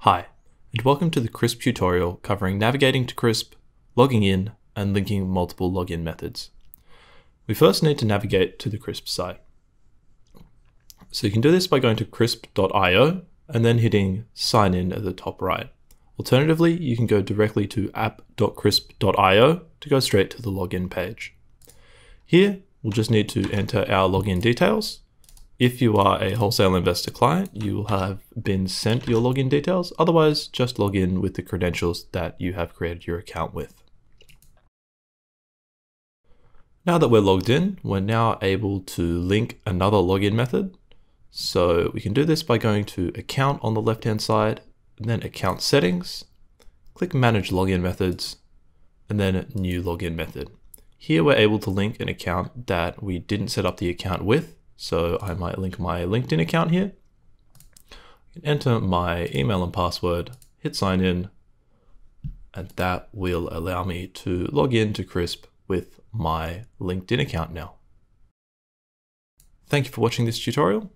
Hi, and welcome to the CRIISP tutorial covering navigating to CRIISP, logging in, and linking multiple login methods. We first need to navigate to the CRIISP site. So you can do this by going to CRIISPTM and then hitting sign in at the top right. Alternatively, you can go directly to app.criisp.io to go straight to the login page. Here, we'll just need to enter our login details. If you are a Wholesale Investor client, you will have been sent your login details. Otherwise, just log in with the credentials that you have created your account with. Now that we're logged in, we're now able to link another login method. So we can do this by going to Account on the left-hand side, and then Account Settings, click Manage Login Methods, and then New Login Method. Here we're able to link an account that we didn't set up the account with. So I might link my LinkedIn account here, enter my email and password, hit sign in, and that will allow me to log in to CRIISP with my LinkedIn account now. Thank you for watching this tutorial.